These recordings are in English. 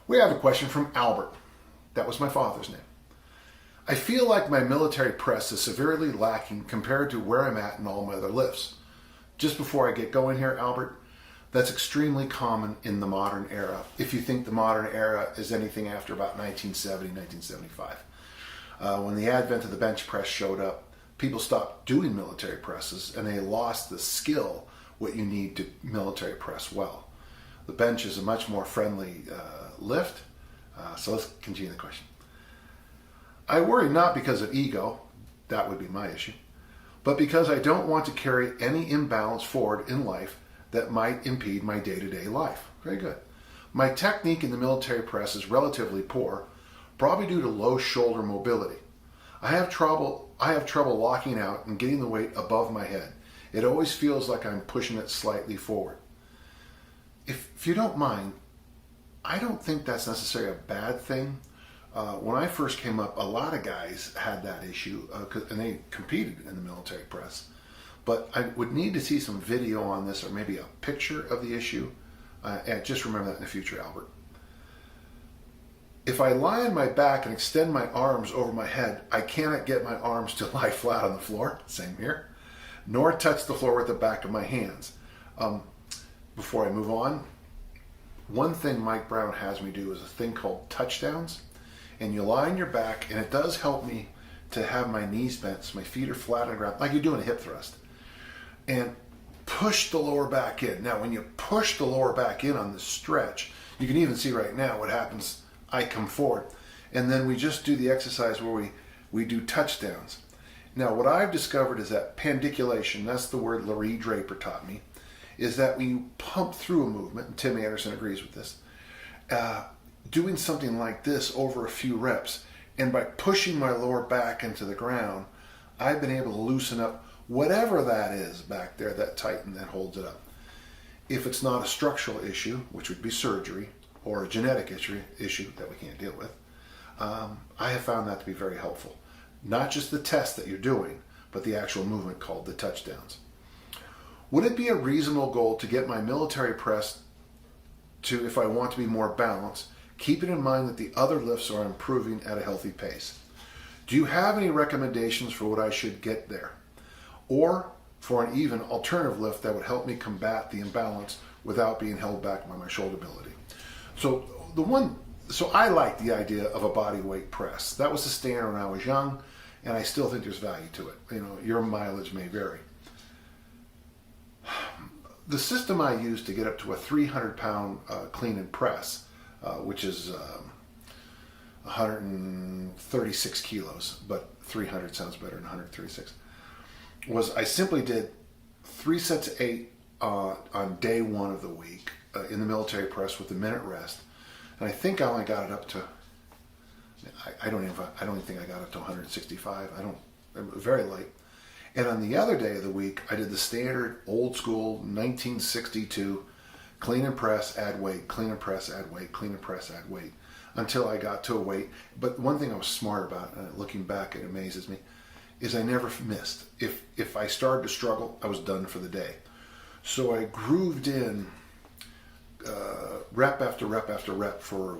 We have a question from Albert. That was my father's name. I feel like my military press is severely lacking compared to where I'm at in all my other lifts. Just before I get going here, Albert, that's extremely common in the modern era, if you think the modern era is anything after about 1970, 1975. When the advent of the bench press showed up, people stopped doing military presses and they lost the skill, what you need to military press well. The bench is a much more friendly lift. So let's continue the question. I worry not because of ego, that would be my issue, but because I don't want to carry any imbalance forward in life that might impede my day-to-day life. Very good. My technique in the military press is relatively poor, probably due to low shoulder mobility. I have trouble locking out and getting the weight above my head. It always feels like I'm pushing it slightly forward. If you don't mind, I don't think that's necessarily a bad thing. When I first came up, a lot of guys had that issue, and they competed in the military press. But I would need to see some video on this, or maybe a picture of the issue. And just remember that in the future, Albert. If I lie on my back and extend my arms over my head, I cannot get my arms to lie flat on the floor, same here, nor touch the floor with the back of my hands. Before I move on, one thing Mike Brown has me do is a thing called touchdowns. And you lie on your back, and it does help me to have my knees bent so my feet are flat on the ground, like you're doing a hip thrust. And push the lower back in. Now, when you push the lower back in on this stretch, you can even see right now what happens. I come forward. And then we just do the exercise where we do touchdowns. Now, what I've discovered is that pandiculation, that's the word Larry Draper taught me, is that when you pump through a movement, and Tim Anderson agrees with this, doing something like this over a few reps, and by pushing my lower back into the ground, I've been able to loosen up whatever that is back there, that tighten, that holds it up. If it's not a structural issue, which would be surgery, or a genetic issue that we can't deal with, I have found that to be very helpful. Not just the test that you're doing, but the actual movement called the touchdowns. Would it be a reasonable goal to get my military press to, if I want to be more balanced, keeping in mind that the other lifts are improving at a healthy pace? Do you have any recommendations for what I should get there? Or for an even alternative lift that would help me combat the imbalance without being held back by my shoulder ability? So I like the idea of a body weight press. That was the standard when I was young, and I still think there's value to it. You know, your mileage may vary. The system I use to get up to a 300-pound clean and press, which is 136 kilos, but 300 sounds better than 136, was I simply did 3 sets of 8 on day 1 of the week in the military press with a minute rest. And I think I only got it up to, I don't even think I got up to 165. Very light. And on the other day of the week, I did the standard old school 1962 clean and press, add weight, clean and press, add weight, clean and press, add weight, until I got to a weight. But one thing I was smart about, and looking back, it amazes me, is I never missed. If I started to struggle, I was done for the day. So I grooved in rep after rep after rep for,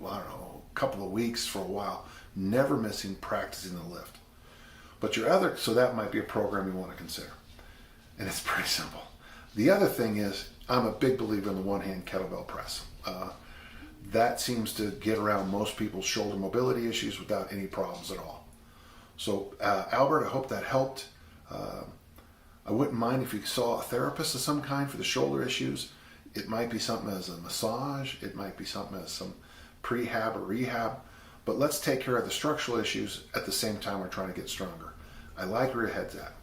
I don't know, a couple of weeks for a while, never missing, practicing the lift. But so that might be a program you want to consider. And it's pretty simple. The other thing is, I'm a big believer in the one-hand kettlebell press. That seems to get around most people's shoulder mobility issues without any problems at all. So, Albert, I hope that helped. I wouldn't mind if you saw a therapist of some kind for the shoulder issues. It might be something as a massage. It might be something as some prehab or rehab. But let's take care of the structural issues at the same time we're trying to get stronger. I like where your head's at.